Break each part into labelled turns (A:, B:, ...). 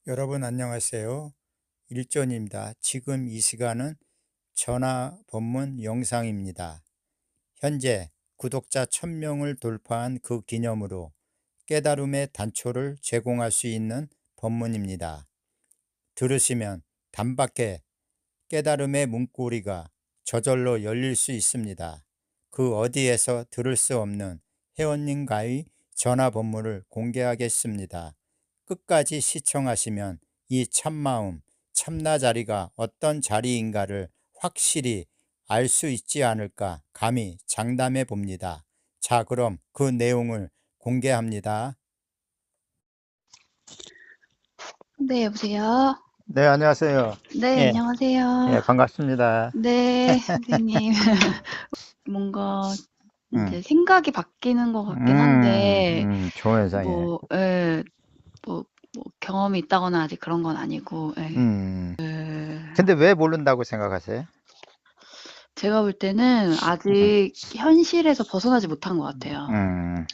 A: 여러분 안녕하세요. 일전입니다. 지금 이 시간은 전화 법문 영상입니다. 현재 구독자 1000명을 돌파한 그 기념으로 깨달음의 단초를 제공할 수 있는 법문입니다. 들으시면 단박에 깨달음의 문고리가 저절로 열릴 수 있습니다. 그 어디에서 들을 수 없는 회원님과의 전화 법문을 공개하겠습니다. 끝까지 시청하시면 이 참마음, 참나 자리가 어떤 자리인가를 확실히 알 수 있지 않을까 감히 장담해 봅니다. 자, 그럼 그 내용을 공개합니다.
B: 네, 여보세요?
A: 네, 안녕하세요.
B: 네,
A: 예,
B: 안녕하세요.
A: 반갑습니다.
B: 네, 선생님. 뭔가
A: 음,
B: 이제 생각이 바뀌는 것 같긴 한데,
A: 좋은 현상이에요.
B: 뭐, 예, 뭐, 경험이 있다거나 아직 그런 건 아니고, 예.
A: 음, 근데 왜 모른다고 생각하세요?
B: 제가 볼 때는
A: 음,
B: 아직 현실에서 벗어나지 못한 것 같아요.
A: 음,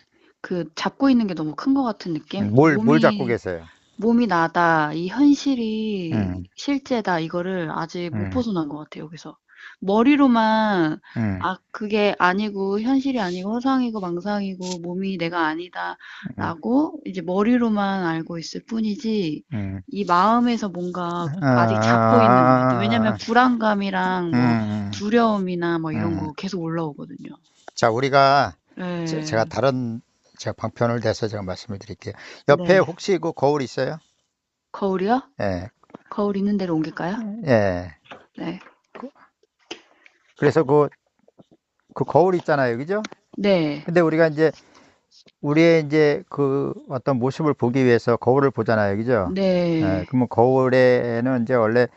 B: 그 잡고 있는 게 너무 큰 것 같은 느낌?
A: 뭘 잡고 계세요?
B: 몸이 나다, 이 현실이
A: 음,
B: 실제다, 이거를 아직 못
A: 음,
B: 벗어난 것 같아요, 여기서. 머리로만,
A: 음,
B: 그게 아니고, 현실이 아니고, 허상이고, 망상이고, 몸이 내가 아니다,
A: 음,
B: 라고, 이제 머리로만 알고 있을 뿐이지,
A: 음,
B: 이 마음에서 뭔가 아직 잡고 있는 것 같아요. 왜냐면
A: 아,
B: 불안감이랑 뭐,
A: 음,
B: 두려움이나 뭐 이런
A: 음.
B: 거 계속 올라오거든요.
A: 자, 우리가 제가
B: 네,
A: 제가 방편을 대서 제가 말씀을 드릴게요. 옆에
B: 네.
A: 혹시 그 거울 있어요?
B: 거울이요?
A: 예,
B: 거울 있는 데로 옮길까요?
A: 예.
B: 네.
A: 그래서 그 거울 있잖아요, 그죠?
B: 네.
A: 근데 우리가 이제 우리의 이제 그 어떤 모습을 보기 위해서 거울을 보잖아요, 그죠? 예,
B: 네.
A: 그러면 거울에는 이제 원래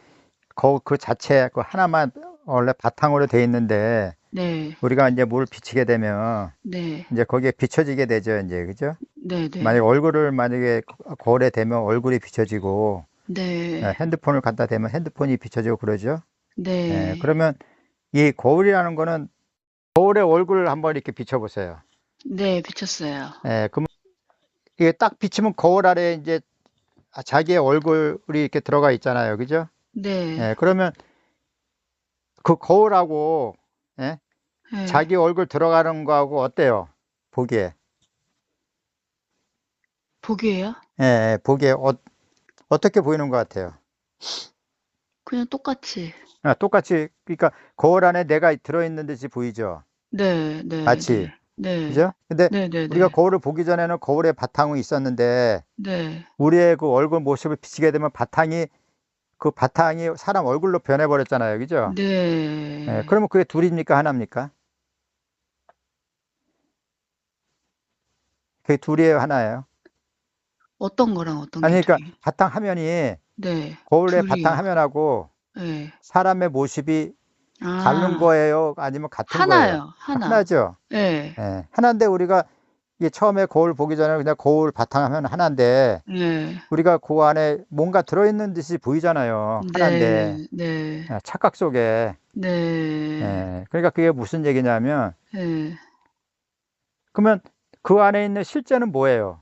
A: 거울 그 자체 그 하나만 원래 바탕으로 돼 있는데
B: 네.
A: 우리가 이제 뭘 비치게 되면
B: 네.
A: 이제 거기에 비춰지게 되죠, 이제 그죠?
B: 네네.
A: 만약에 얼굴을 만약에 거울에 대면 얼굴이 비춰지고
B: 네.
A: 핸드폰을 갖다 대면 핸드폰이 비춰지고 그러죠.
B: 네.
A: 그러면 이 거울이라는 거는 거울에 얼굴을 한번 이렇게 비춰보세요.
B: 네. 비쳤어요.
A: 그러면 이게 딱 비치면 거울 아래에 이제 자기의 얼굴이 이렇게 들어가 있잖아요, 그죠?
B: 네.
A: 그러면 그 거울하고 예,
B: 예.
A: 자기 얼굴 들어가는 거하고 어때요? 보기에.
B: 보기에요?
A: 보기에 어떻게 보이는 것 같아요?
B: 그냥 똑같이.
A: 똑같이, 그러니까 거울 안에 내가 들어있는 듯이 보이죠?
B: 네. 네.
A: 마치.
B: 네. 네.
A: 그죠? 근데 우리가
B: 네네네.
A: 거울을 보기 전에는 거울에 바탕이 있었는데
B: 네.
A: 우리의 그 얼굴 모습을 비치게 되면 그 바탕이 사람 얼굴로 변해버렸잖아요. 그죠?
B: 네.
A: 그러면 그게 둘입니까? 하나입니까? 그게 둘이에요? 하나예요?
B: 어떤 거랑 어떤 게
A: 아니, 그러니까
B: 둘이?
A: 바탕 화면이
B: 네.
A: 거울의 바탕
B: 둘이요.
A: 화면하고
B: 예.
A: 사람의 모습이 다른
B: 아.
A: 거예요? 아니면 같은 거예요?
B: 하나요. 하나.
A: 하나죠?
B: 예.
A: 하나인데 우리가 이게 처음에 거울 보기 전에 그냥 거울 바탕화면 하나인데
B: 예.
A: 우리가 그 안에 뭔가 들어있는 듯이 보이잖아요. 하나인데
B: 네. 네.
A: 착각 속에.
B: 네.
A: 그러니까 그게 무슨 얘기냐면
B: 예.
A: 그러면 그 안에 있는 실제는 뭐예요?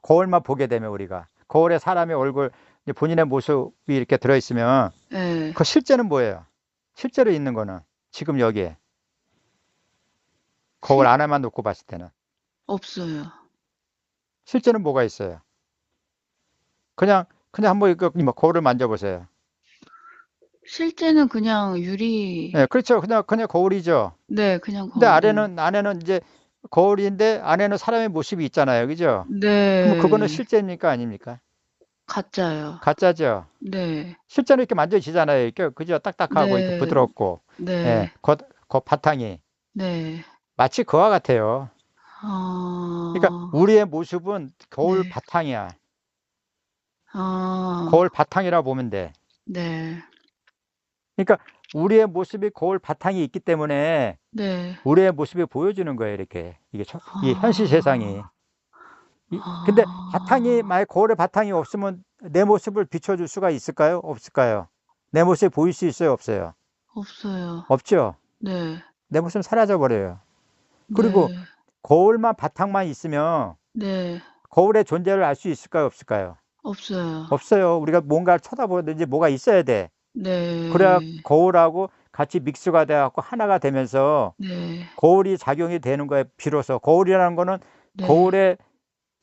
A: 거울만 보게 되면 우리가 거울에 사람의 얼굴 본인의 모습이 이렇게 들어있으면
B: 예.
A: 그 실제는 뭐예요? 실제로 있는 거는 지금 여기에 거울
B: 실
A: 안에만 놓고 봤을 때는
B: 없어요.
A: 실제는 뭐가 있어요? 그냥 한번 이거 거울을 만져보세요.
B: 실제는 그냥 유리.
A: 그렇죠. 그냥 거울이죠.
B: 네. 그냥
A: 근데
B: 거울. 네.
A: 안에는 이제 거울인데 안에는 사람의 모습이 있잖아요. 그죠? 그러면 그거는
B: 네.
A: 실제입니까? 아닙니까?
B: 가짜요.
A: 가짜죠.
B: 네.
A: 실제로 이렇게 만져지잖아요. 이렇게 그죠? 딱딱하고 이렇게
B: 네.
A: 부드럽고.
B: 네.
A: 그 바탕이
B: 네.
A: 마치 그와 같아요. 그러니까
B: 아.
A: 우리의 모습은 거울
B: 네.
A: 바탕이야.
B: 아.
A: 거울 바탕이라 보면 돼.
B: 네.
A: 그러니까 우리의 모습이 거울 바탕이 있기 때문에
B: 네.
A: 우리의 모습이 보여주는 거예요. 이렇게 이 현실 세상이.
B: 아.
A: 근데
B: 아.
A: 만약 거울에 바탕이 없으면 내 모습을 비춰줄 수가 있을까요? 없을까요? 내 모습이 보일 수 있어요? 없어요?
B: 없어요.
A: 없죠?
B: 네.
A: 내 모습은 사라져 버려요. 그리고
B: 네.
A: 거울만 바탕만 있으면
B: 네.
A: 거울의 존재를 알 수 있을까요? 없을까요?
B: 없어요.
A: 없어요. 우리가 뭔가를 쳐다보든지 뭐가 있어야 돼. 그래야
B: 네.
A: 거울하고 같이 믹스가 돼 갖고 하나가 되면서
B: 네.
A: 거울이 작용이 되는 거예요, 비로소. 거울이라는 거는
B: 네.
A: 거울에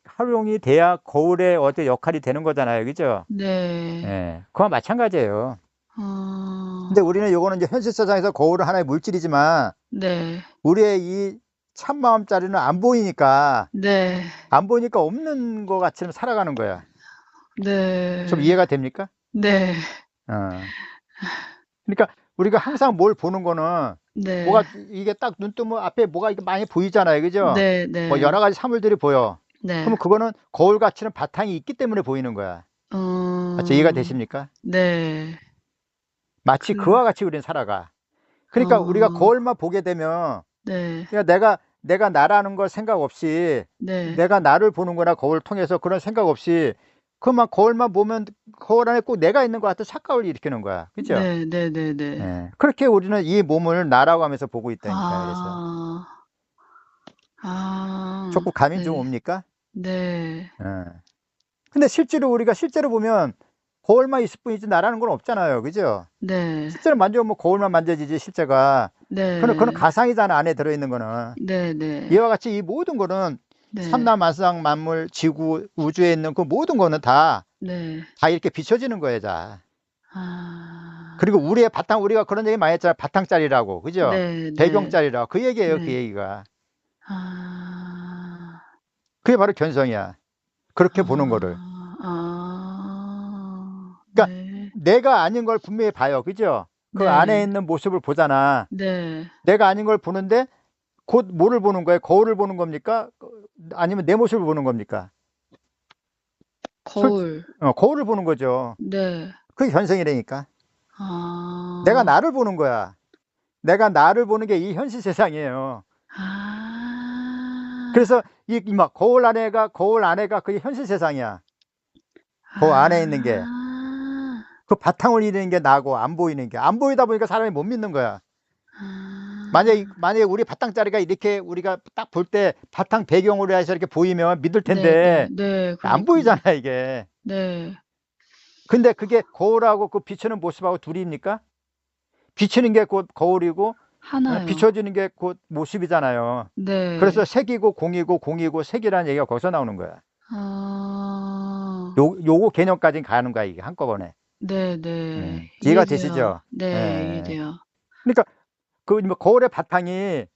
A: 활용이 돼야 거울의 어떤 역할이 되는 거잖아요. 그죠?
B: 네.
A: 예. 그와 마찬가지예요.
B: 어.
A: 근데 우리는 요거는 이제 현실 세상에서 거울은 하나의 물질이지만
B: 네.
A: 우리의 이 참마음자리는 안 보이니까
B: 네.
A: 없는 것 같이 살아가는 거야. 좀
B: 네.
A: 이해가 됩니까?
B: 네.
A: 어. 그러니까 우리가 항상 뭘 보는 거는
B: 네.
A: 뭐가 이게 딱 눈 뜨면 앞에 뭐가 이게 많이 보이잖아요. 그죠?
B: 네.
A: 뭐
B: 네.
A: 여러 가지 사물들이 보여.
B: 네.
A: 그러면 그거는 거울 가치는 바탕이 있기 때문에 보이는 거야. 맞죠? 이해가
B: 어.
A: 되십니까?
B: 네.
A: 마치
B: 그
A: 그와 같이 우리는 살아가. 그러니까 우리가
B: 어.
A: 거울만 보게 되면
B: 네.
A: 그러니까 내가 나라는 걸 생각 없이
B: 네.
A: 내가 나를 보는 거나 거울을 통해서 그런 생각 없이 그만 거울만 보면 거울 안에 꼭 내가 있는 것 같은 착각을 일으키는 거야. 그죠?
B: 네. 네네네.
A: 예. 그렇게 우리는 이 몸을 나라고 하면서 보고 있다니까요. 그래서
B: 아. 아.
A: 조금 감이 좀
B: 네.
A: 옵니까?
B: 네.
A: 예. 근데 우리가 실제로 보면 거울만 있을 뿐이지 나라는 건 없잖아요. 그죠?
B: 네.
A: 실제로 만져보면 뭐 거울만 만져지지 실제가. 그거는
B: 네.
A: 가상이잖아, 안에 들어있는 거는.
B: 네네.
A: 이와 같이 이 모든 거는
B: 네.
A: 삼라만상 만물, 지구, 우주에 있는 그 모든 거는 다
B: 네.
A: 이렇게 비춰지는 거예요, 다.
B: 아.
A: 그리고 우리의 바탕, 우리가 그런 얘기 많이 했잖아요. 바탕짜리라고. 그죠?
B: 네. 네.
A: 배경짜리라고. 그 얘기예요, 그
B: 네.
A: 얘기가.
B: 아.
A: 그게 바로 견성이야. 그렇게 보는 거를.
B: 아. 아.
A: 그러니까
B: 네.
A: 내가 아닌 걸 분명히 봐요. 그죠? 그 안에
B: 네.
A: 있는 모습을 보잖아.
B: 네.
A: 내가 아닌 걸 보는데 곧 뭐를 보는 거예요? 거울을 보는 겁니까? 아니면 내 모습을 보는 겁니까?
B: 거울.
A: 거울을 보는 거죠.
B: 네.
A: 그게 견성이라니까. 내가
B: 아.
A: 나를 보는 거야. 내가 나를 보는 게 이 현실 세상이에요.
B: 아.
A: 그래서 막 거울 안에가 그게 현실 세상이야. 그 안에 있는 게.
B: 아.
A: 그 바탕을 이루는 게 나고 안 보이는 게. 안 보이다 보니까 사람이 못 믿는 거야.
B: 아.
A: 만약에 우리 바탕자리가 이렇게 우리가 딱 볼 때 바탕 배경으로 해서 이렇게 보이면 믿을
B: 네.
A: 텐데
B: 네.
A: 안
B: 그러니깐요.
A: 보이잖아, 이게.
B: 네.
A: 근데 그게 거울하고 그 비추는 모습하고 둘입니까? 비추는 게 곧 거울이고
B: 하나요.
A: 비춰지는 게 곧 모습이잖아요.
B: 네.
A: 그래서 색이고 공이고 색이라는 얘기가 거기서 나오는 거야.
B: 아.
A: 요거 개념까지 가는 거야, 이게 한꺼번에.
B: 네네.
A: 이해가
B: 이해돼요.
A: 되시죠?
B: 네.
A: 예.
B: 이해돼요.
A: 그러니까 뭐 거울의 바탕이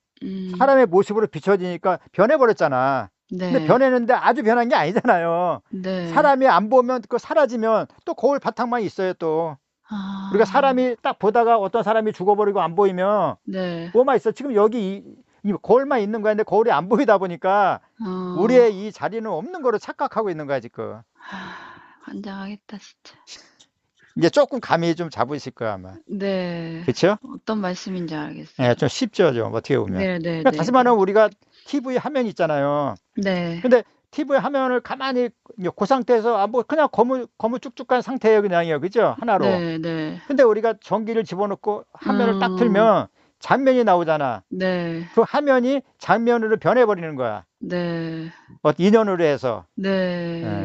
A: 사람의 모습으로 비춰지니까 변해버렸잖아. 근데
B: 네.
A: 변했는데 아주 변한 게 아니잖아요.
B: 네.
A: 사람이 안 보면 사라지면 또 거울 바탕만 있어요, 또. 우리가
B: 아.
A: 사람이 딱 보다가 어떤 사람이 죽어버리고 안 보이면
B: 네.
A: 뭐만 있어. 지금 여기 이 거울만 있는 거야. 근데 거울이 안 보이다 보니까 우리의 이 자리는 없는 거로 착각하고 있는 거야, 지금.
B: 환장하겠다 진짜.
A: 이제 조금 감이 좀 잡으실 거야, 아마.
B: 네.
A: 그쵸?
B: 어떤 말씀인지 알겠어요.
A: 예, 좀 쉽죠, 좀 어떻게 보면.
B: 네네네.
A: 그러니까 다시 말하면 우리가 TV 화면 있잖아요.
B: 네.
A: 근데 TV 화면을 가만히 그 상태에서 뭐 그냥 거무쭉쭉한 상태예요, 그냥요. 그죠? 하나로.
B: 네네.
A: 근데 우리가 전기를 집어넣고 화면을 딱 틀면 장면이 나오잖아.
B: 네.
A: 그 화면이 장면으로 변해버리는 거야.
B: 네.
A: 인연으로 해서.
B: 네.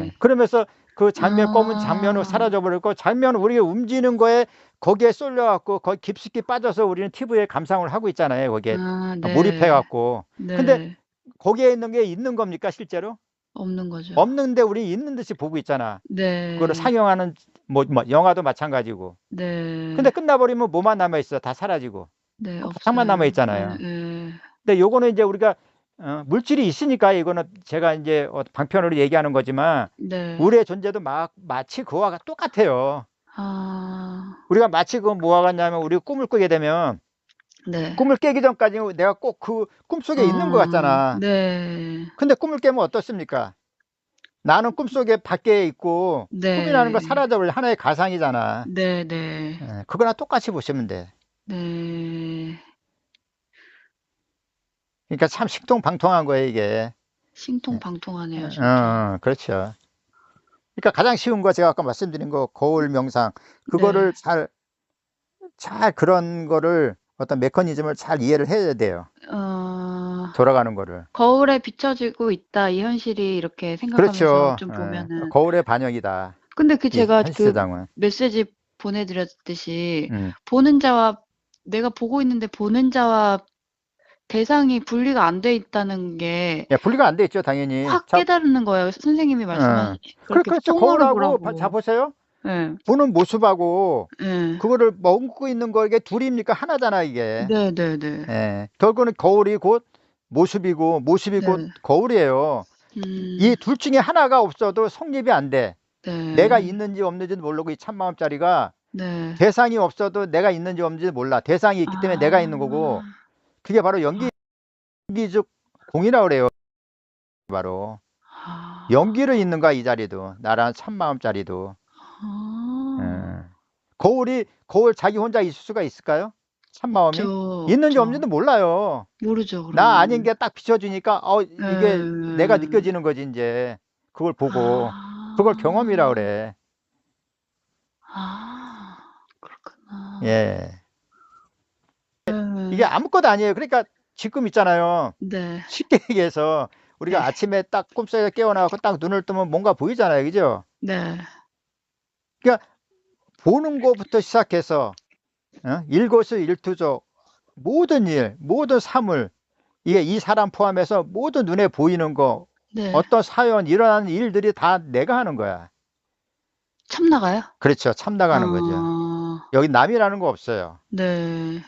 A: 예. 그러면서 그 장면, 검은 장면으로 사라져버리고 장면을 우리가 움직이는 거에 거기에 쏠려갖고 거기 깊숙이 빠져서 우리는 TV에 감상을 하고 있잖아요. 거기에
B: 네.
A: 몰입해갖고.
B: 네.
A: 근데 거기에 있는 게 있는 겁니까, 실제로?
B: 없는 거죠.
A: 없는데 우리 있는 듯이 보고 있잖아.
B: 네.
A: 그거를 상영하는 뭐 영화도 마찬가지고.
B: 네.
A: 근데 끝나버리면 뭐만 남아있어? 다 사라지고.
B: 네.
A: 바탕만 남아있잖아요.
B: 네.
A: 근데 요거는 이제 우리가 물질이 있으니까 이거는 제가 이제 방편으로 얘기하는 거지만
B: 네.
A: 우리의 존재도 마치 그와 똑같아요. 우리가 마치 그 뭐와 같냐면 우리가 꿈을 꾸게 되면
B: 네.
A: 꿈을 깨기 전까지 내가 꼭 그 꿈속에 있는 것 같잖아.
B: 네.
A: 근데 꿈을 깨면 어떻습니까? 나는 꿈속에 밖에 있고
B: 네.
A: 꿈이라는 거 사라져버려. 하나의 가상이잖아.
B: 네네.
A: 그거랑 똑같이 보시면 돼.
B: 네.
A: 그러니까 참 신통방통한 거예요, 이게.
B: 신통방통하네요, 진짜.
A: 그렇죠. 그러니까 가장 쉬운 거 제가 아까 말씀드린 거 거울 명상 그거를
B: 네.
A: 잘 그런 거를 어떤 메커니즘을 잘 이해를 해야 돼요. 돌아가는 거를.
B: 거울에 비춰지고 있다 이 현실이 이렇게 생각하면서
A: 그렇죠.
B: 좀 보면은
A: 거울의 반영이다.
B: 근데 그
A: 이
B: 제가 그
A: 현시장은.
B: 메시지 보내드렸듯이
A: 음.
B: 보는 자와 내가 보고 있는데 보는 자와 대상이 분리가 안 돼 있다는 게
A: 예, 분리가 안 돼 있죠, 당연히.
B: 확 깨달는 거예요. 선생님이 말씀하신 그렇게
A: 그렇죠.
B: 통으로
A: 거울하고 자
B: 보라고.
A: 보세요.
B: 예.
A: 보는 모습하고
B: 예.
A: 그거를 머금고 있는 거 이게 둘입니까? 하나잖아, 이게.
B: 네네네.
A: 예. 결국은 거울이 곧 모습이고 모습이 곧
B: 네.
A: 거울이에요. 이 둘 중에 하나가 없어도 성립이 안 돼. 내가
B: 네.
A: 있는지 없는지도 모르고 이 참마음자리가
B: 네.
A: 대상이 없어도 내가 있는지 없는지 몰라. 대상이 있기 때문에 내가 있는 거고 그게 바로 연기적 공이라고 그래요. 바로 연기를 있는 거야, 이 자리도. 나란 참마음 자리도. 거울 자기 혼자 있을 수가 있을까요? 참마음이 있는지 없는지도 몰라요.
B: 모르죠,
A: 나 아닌
B: 그러면.
A: 게 딱 비춰주니까 이게 내가 느껴지는 거지. 이제 그걸 보고 그걸 경험이라 그래.
B: 그렇구나.
A: 예. 이게 아무것도 아니에요. 그러니까 지금 있잖아요.
B: 네.
A: 쉽게 얘기해서 우리가
B: 네.
A: 아침에 딱 꿈속에서 깨어나고 딱 눈을 뜨면 뭔가 보이잖아요. 그죠?
B: 네.
A: 그러니까 보는 것부터 시작해서 일거수일투족 모든 일, 모든 사물, 이게 이 사람 포함해서 모든 눈에 보이는 거,
B: 네.
A: 어떤 사연, 일어나는 일들이 다 내가 하는 거야.
B: 참나가요?
A: 그렇죠. 참나가는 거죠. 여기 남이라는 거 없어요.
B: 네.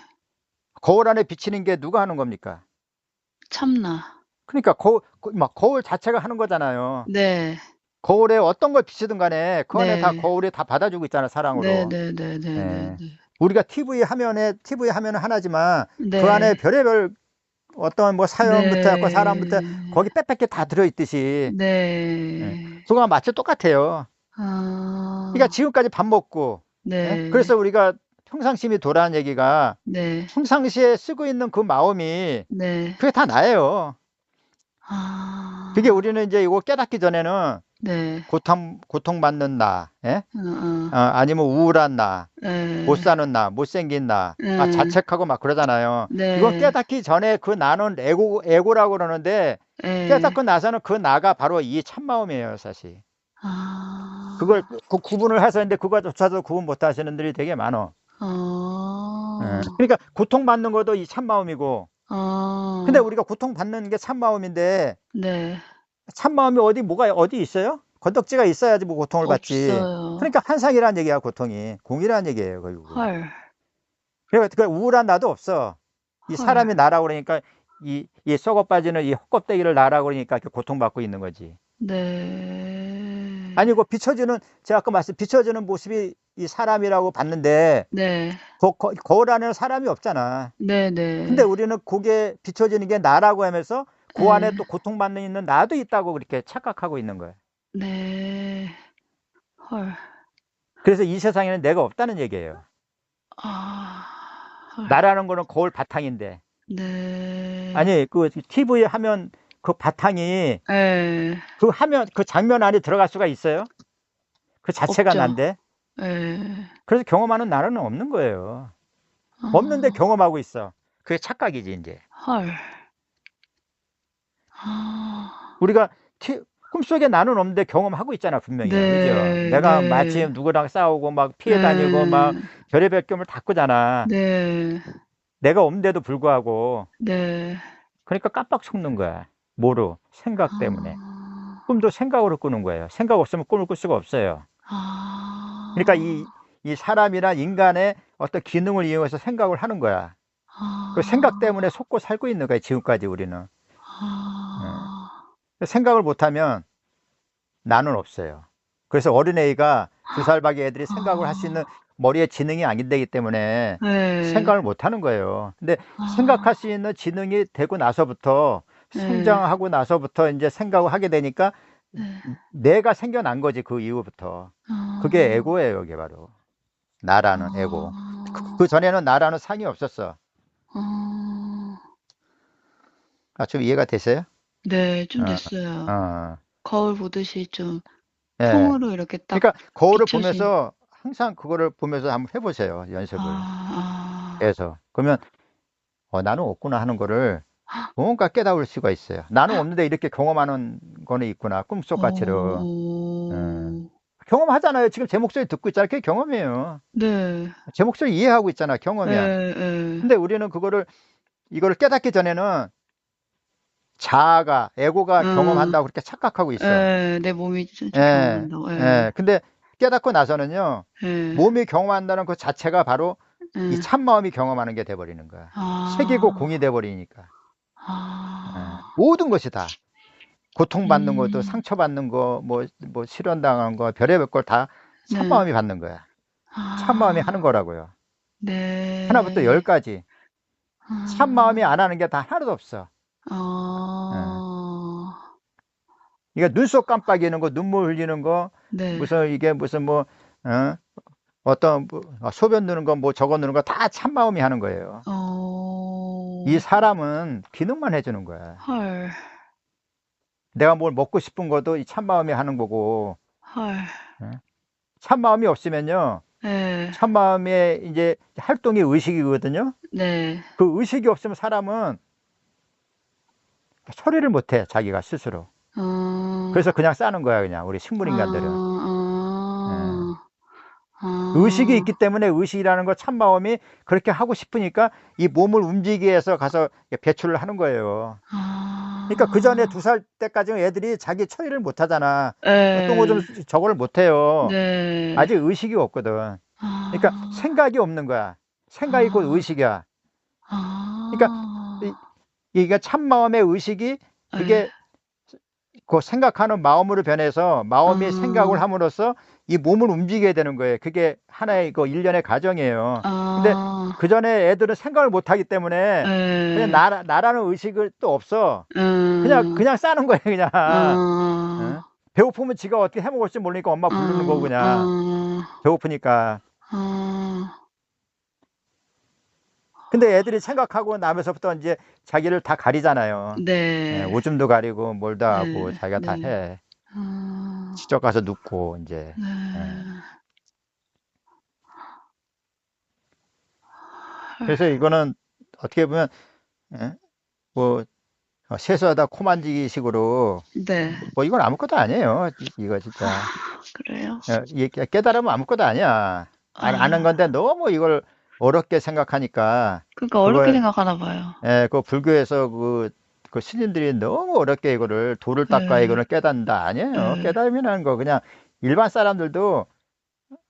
A: 거울 안에 비치는 게 누가 하는 겁니까?
B: 참나.
A: 그러니까 거울 자체가 하는 거잖아요.
B: 네.
A: 거울에 어떤 걸 비치든 간에 그 안에 다
B: 네.
A: 거울이 다 받아주고 있잖아, 사랑으로.
B: 네네네네네.
A: 우리가 TV 화면은 하나지만
B: 네.
A: 그 안에 별의별 어떤 뭐 사연부터 해갖고 사람부터
B: 네.
A: 거기 빽빽히 다 들어있듯이
B: 네.
A: 그거랑 마치 똑같아요. 그러니까 지금까지 밥 먹고
B: 네.
A: 그래서 우리가 평상심이 도라는 얘기가
B: 네.
A: 평상시에 쓰고 있는 그 마음이
B: 네.
A: 그게 다 나예요. 그게 우리는 이제 이거 깨닫기 전에는
B: 네.
A: 고통받는 나, 아니면 우울한 나, 못 사는 나, 못생긴 나, 자책하고 막 그러잖아요.
B: 네.
A: 이거 깨닫기 전에 그 나는 에고라고 그러는데 깨닫고 나서는 그 나가 바로 이 참마음이에요, 사실. 그걸 구분을 해서 했는데 그거조차도 구분 못 하시는 분들이 되게 많어. 그러니까 고통받는 것도 이 참마음이고 근데 우리가 고통받는 게 참마음인데
B: 네.
A: 참마음이 뭐가 어디 있어요? 건덕지가 있어야지 뭐 고통을 받지.
B: 없어요.
A: 그러니까 한상이라는 얘기야, 고통이. 공이라는 얘기예요, 결국.
B: 헐.
A: 그러니까 우울한 나도 없어. 이 사람이 나라고 그러니까 이 썩어 빠지는 이 헛껍데기를 나라고 그러니까 이렇게 고통받고 있는 거지.
B: 네.
A: 아니고 제가 아까 비춰주는 모습이 이 사람이라고 봤는데
B: 네.
A: 거울 안에는 사람이 없잖아.
B: 네네.
A: 근데 우리는 그게 비춰지는 게 나라고 하면서 그 안에 또 고통받는 있는 나도 있다고 그렇게 착각하고 있는 거예요.
B: 네. 헐.
A: 그래서 이 세상에는 내가 없다는 얘기예요.
B: 헐.
A: 나라는 거는 거울 바탕인데.
B: 네.
A: 아니 그 TV 화면 그 바탕이
B: 예.
A: 그 장면 안에 들어갈 수가 있어요? 그 자체가
B: 없죠.
A: 난데.
B: 예.
A: 그래서 경험하는 나라는 없는 거예요. 없는데 경험하고 있어. 그게 착각이지 이제.
B: 헐.
A: 우리가 꿈속에 나는 없는데 경험하고 있잖아, 분명히.
B: 네.
A: 그죠? 내가
B: 네.
A: 마침 누구랑 싸우고 막 피해 다니고 막 별의별 경험을 다 꾸잖아.
B: 네.
A: 내가 없는데도 불구하고.
B: 네.
A: 그러니까 깜빡 속는 거야. 뭐로? 생각 때문에. 꿈도 생각으로 꾸는 거예요. 생각 없으면 꿈을 꿀 수가 없어요. 그러니까 이 사람이나 인간의 어떤 기능을 이용해서 생각을 하는 거야. 그 생각 때문에 속고 살고 있는 거야, 지금까지 우리는. 생각을 못하면 나는 없어요. 그래서 어린애가 2살 밖에 애들이 생각을 할 수 있는 머리에 지능이 안 되기 때문에 생각을 못하는 거예요. 근데 생각할 수 있는 지능이 되고 나서부터 성장하고 나서부터 이제 생각을 하게 되니까 내가 생겨난 거지, 그 이후부터. 그게 에고예요, 이게 바로. 나라는 에고. 그 전에는 나라는 상이 없었어. 좀 이해가 되세요?
B: 네, 좀 됐어요. 거울 보듯이 좀 통으로 이렇게 딱
A: 그러니까 거울을
B: 비춰진.
A: 보면서 항상 그거를 보면서 한번 해보세요, 연습을. 해서. 그러면 나는 없구나 하는 거를 뭔가 깨달을 수가 있어요. 나는 없는데 이렇게 경험하는 거는 있구나, 꿈속같이로. 경험하잖아요. 지금 제 목소리 듣고 있잖아요. 그게 경험이에요.
B: 네.
A: 제 목소리 이해하고 있잖아. 경험이야.
B: 예.
A: 근데 우리는 이거를 깨닫기 전에는 자아가, 에고가 경험한다고 그렇게 착각하고 있어.
B: 내 몸이
A: 예,
B: 경험한다고.
A: 예. 근데 깨닫고 나서는요,
B: 예.
A: 몸이 경험한다는 그 자체가 바로 이
B: 예.
A: 참마음이 경험하는 게 돼버리는 거야.
B: 아.
A: 색이고 공이 돼버리니까.
B: 아.
A: 모든 것이 다. 고통받는 것도,
B: 음.
A: 상처받는 거, 뭐 실현당한 거, 별의별 걸 다
B: 네.
A: 참마음이 받는 거야.
B: 아.
A: 참마음이 하는 거라고요.
B: 네.
A: 하나부터 10까지.
B: 아.
A: 참마음이 안 하는 게 다 하나도 없어. 이게 눈썹 깜빡이는 거, 눈물 흘리는 거,
B: 네.
A: 무슨 뭐, 어떤 소변 누는 거, 뭐 저거 누는 거 다 참마음이 하는 거예요. 이 사람은 기능만 해주는 거야.
B: 헐.
A: 내가 뭘 먹고 싶은 것도 이 참마음이 하는 거고,
B: 헐.
A: 참마음이 없으면요,
B: 예.
A: 참마음의 이제 활동이 의식이거든요.
B: 네.
A: 그 의식이 없으면 사람은 처리를 못해, 자기가 스스로. 그래서 그냥 싸는 거야, 그냥 우리 식물인간들은. 의식이 있기 때문에 의식이라는 거 참마음이 그렇게 하고 싶으니까 이 몸을 움직이기 위해서 가서 배출을 하는 거예요. 그러니까 그 전에 2살 때까지는 애들이 자기 처리를 못 하잖아. 어떤 거 좀 저거를 못 해요.
B: 네.
A: 아직 의식이 없거든. 그러니까 생각이 없는 거야. 생각이 곧 의식이야. 그러니까 이게 참마음의 의식이 그게 그 생각하는 마음으로 변해서 마음이 생각을 함으로써 이 몸을 움직여야 되는 거예요. 그게 하나의 그 일련의 과정이에요. 근데 그 전에 애들은 생각을 못 하기 때문에 그냥 나라는 의식을 또 없어. 그냥 싸는 거예요, 그냥. 배고프면 지가 어떻게 해 먹을지 모르니까 엄마 부르는 거고 그냥. 배고프니까. 근데 애들이 생각하고 나면서부터 이제 자기를 다 가리잖아요.
B: 네.
A: 오줌도 가리고 뭘도 하고
B: 네.
A: 자기가 다
B: 네.
A: 해. 직접 가서 눕고 이제. 그래서 이거는 어떻게 보면 뭐 세수하다 코 만지기 식으로
B: 네.
A: 뭐 이건 아무것도 아니에요. 이거 진짜.
B: 그래요?
A: 깨달으면 아무것도 아니야. 아는 건데 너무 이걸 어렵게 생각하니까.
B: 그러니까 어렵게 생각하나 봐요.
A: 그 불교에서 그 스님들이 너무 어렵게 이거를 도를 닦아 이거를 깨닫는다. 아니에요. 깨달음이라는 거 그냥 일반 사람들도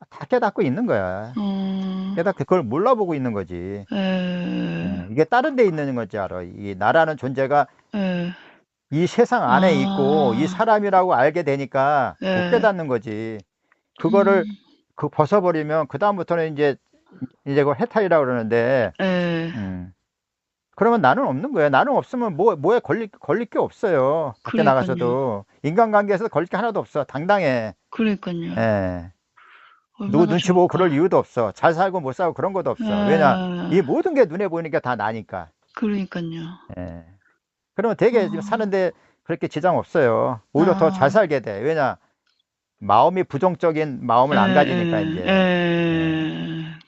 A: 다 깨닫고 있는 거야. 깨닫고 그걸 몰라보고 있는 거지. 이게 다른 데 있는 건지 알아. 이 나라는 존재가 이 세상 안에 있고 이 사람이라고 알게 되니까 못 깨닫는 거지. 그거를 벗어버리면 그 다음부터는 이제 그걸 해탈이라고 그러는데 그러면 나는 없는 거예요. 나는 없으면 뭐에 걸릴 게 없어요. 밖에 나가서도 인간관계에서 걸릴 게 하나도 없어. 당당해.
B: 그러니까요.
A: 누구 눈치 보고 그럴 이유도 없어. 잘 살고 못 살고 그런 것도 없어. 왜냐 이 모든 게 눈에 보이니까 다 나니까.
B: 그러니까요.
A: 그러면 되게 사는데 그렇게 지장 없어요. 오히려 더 잘 살게 돼. 왜냐 마음이 부정적인 마음을 안 가지니까 이제.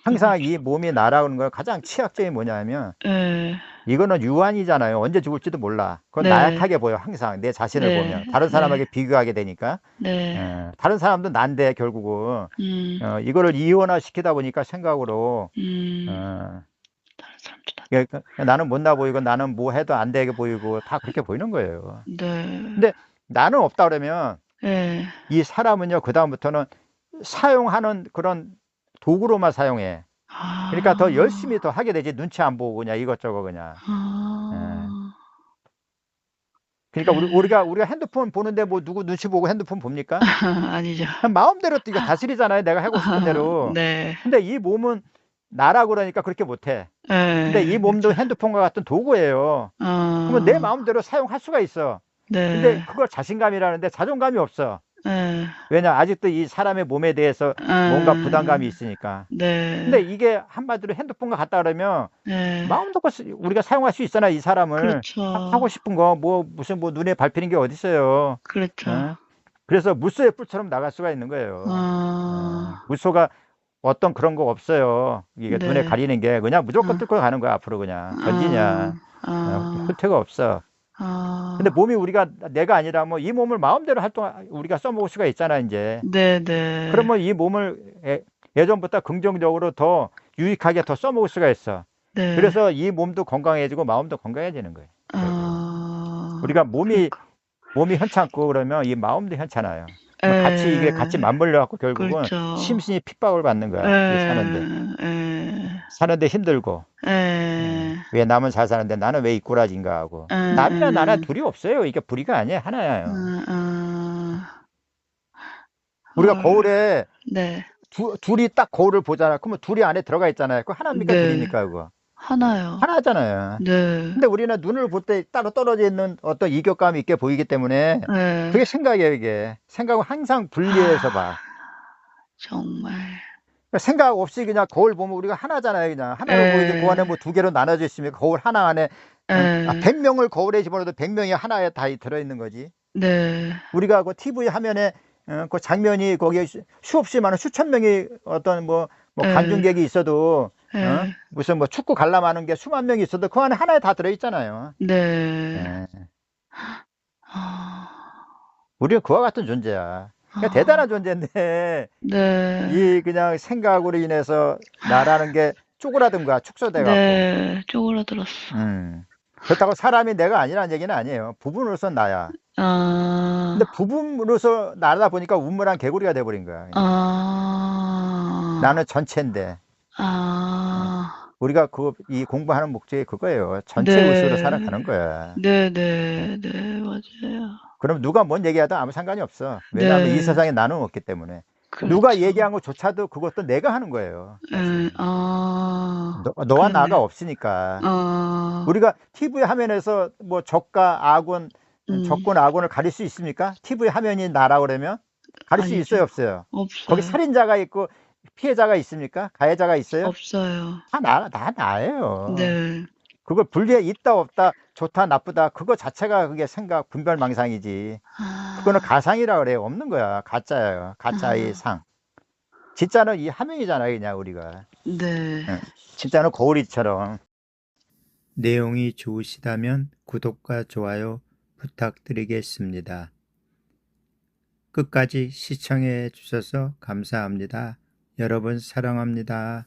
A: 항상 이 몸이 날아오는 걸 가장 취약점이 뭐냐면 이거는 유한이잖아요. 언제 죽을지도 몰라. 그건 나약하게 보여. 항상 내 자신을 보면 다른 사람에게 비교하게 되니까. 다른 사람도 난데 결국은 이거를 이원화 시키다 보니까 생각으로 나는 못나 보이고 나는 뭐 해도 안 되게 보이고 다 그렇게 보이는 거예요. 근데 나는 없다 그러면 이 사람은요 그 다음부터는 사용하는 그런 도구로만 사용해. 그러니까 더 열심히 더 하게 되지. 눈치 안 보고 그냥 이것저것 그냥. 그러니까 우리가 핸드폰 보는데 뭐 누구 눈치 보고 핸드폰 봅니까?
B: 아니죠.
A: 마음대로 이거 다스리잖아요. 내가 하고 싶은 대로. 근데 이 몸은 나라고 그러니까 그렇게 못해. 근데 이 몸도 핸드폰과 같은 도구예요. 그러면 내 마음대로 사용할 수가 있어. 근데 그걸 자신감이라는데 자존감이 없어. 왜냐 아직도 이 사람의 몸에 대해서 뭔가 부담감이 있으니까. 근데 이게 한마디로 핸드폰과 같다 그러면 마음 놓고 우리가 사용할 수 있잖아. 이 사람을.
B: 그렇죠.
A: 하고 싶은 거 무슨 눈에 밟히는 게 어디 있어요.
B: 그렇죠.
A: 그래서 물소의 뿔처럼 나갈 수가 있는 거예요. 물소가 어떤 그런 거 없어요. 이게 눈에 가리는 게 그냥 무조건 뚫고 가는 거야. 앞으로 그냥 전진이야. 후퇴가 없어. 근데
B: 아,
A: 몸이 우리가 내가 아니라 뭐 이 몸을 마음대로 우리가 써먹을 수가 있잖아, 이제.
B: 네네.
A: 그러면 이 몸을 예전보다 긍정적으로 더 유익하게 더 써먹을 수가 있어.
B: 네.
A: 그래서 이 몸도 건강해지고 마음도 건강해지는 거예요, 결국. 우리가
B: 그러니까.
A: 몸이 현찮고 그러면 이 마음도 현찮아요. 그럼 이게 같이
B: 에,
A: 맞물려 갖고 결국은
B: 그렇죠.
A: 심신이 핍박을 받는 거야. 이게 사는데.
B: 에,
A: 사는데 힘들고.
B: 에,
A: 왜 남은 잘 사는데 나는 왜 이 꼴아진가 하고.
B: 에,
A: 남이나 나나
B: 에,
A: 둘이 없어요. 이게 불이가 아니에요. 하나예요. 우리가
B: 헐.
A: 거울에
B: 네.
A: 둘이 딱 거울을 보잖아. 그러면 둘이 안에 들어가 있잖아요. 그거 하나입니까?
B: 네.
A: 둘입니까? 그거.
B: 하나요.
A: 하나잖아요.
B: 네.
A: 근데 우리는 눈을 볼 때 따로 떨어져 있는 어떤 이격감이 있게 보이기 때문에
B: 네.
A: 그게 생각이에요, 이게. 생각은 항상 분리해서 봐.
B: 정말.
A: 그러니까 생각 없이 그냥 거울 보면 우리가 하나잖아요, 그냥. 하나로 보이지, 그 안에
B: 에,
A: 뭐 두 개로 나눠져 있으면 거울 하나 안에,
B: 에,
A: 100명을 거울에 집어넣어도 100명이 하나에 다 들어있는 거지.
B: 네.
A: 우리가 그 TV 화면에, 그 장면이 거기에 수없이 많은 수천 명이 어떤 뭐
B: 에,
A: 관중객이 있어도,
B: 에,
A: 무슨 뭐 축구 관람하는 게 수만 명이 있어도 그 안에 하나에 다 들어있잖아요.
B: 네.
A: 예.
B: 아,
A: 우리가 그와 같은 존재야. 그러니까
B: 아,
A: 대단한 존재인데,
B: 네.
A: 이 그냥 생각으로 인해서 나라는 게 쪼그라든 거야, 축소돼 갖고.
B: 네. 쪼그라들었어.
A: 그렇다고 사람이 내가 아니라는 얘기는 아니에요. 부분으로선 나야. 근데
B: 아,
A: 부분으로서 나다 보니까 우물한 개구리가 돼버린 거야, 그냥.
B: 아,
A: 나는 전체인데. 예.
B: 아,
A: 우리가 이 공부하는 목적이 그거예요. 전체 의식으로
B: 네.
A: 살아가는 거야.
B: 네, 네, 네, 맞아요.
A: 그럼 누가 뭔 얘기하든 아무 상관이 없어. 왜냐하면 이
B: 네,
A: 세상에 나는 없기 때문에. 누가
B: 그렇죠.
A: 얘기한 것조차도 그것도 내가 하는 거예요, 사실. 너와
B: 그렇네.
A: 나가 없으니까.
B: 아,
A: 우리가 TV 화면에서 뭐 적과 아군,
B: 음,
A: 적군 아군을 가릴 수 있습니까? TV 화면이 나라 그러면 가릴 수
B: 아니죠.
A: 있어요, 없어요? 거기
B: 없어요.
A: 살인자가 있고 피해자가 있습니까? 가해자가 있어요?
B: 없어요.
A: 다 나예요.
B: 네.
A: 그걸 분리해 있다 없다, 좋다 나쁘다, 그거 자체가 그게 생각 분별망상이지. 그거는
B: 아,
A: 가상이라 그래요. 없는 거야. 가짜예요. 가짜의
B: 아,
A: 상. 진짜는 이 화면이잖아요, 그냥 우리가.
B: 네.
A: 응. 진짜는 거울이처럼. 내용이 좋으시다면 구독과 좋아요 부탁드리겠습니다. 끝까지 시청해 주셔서 감사합니다. 여러분 사랑합니다.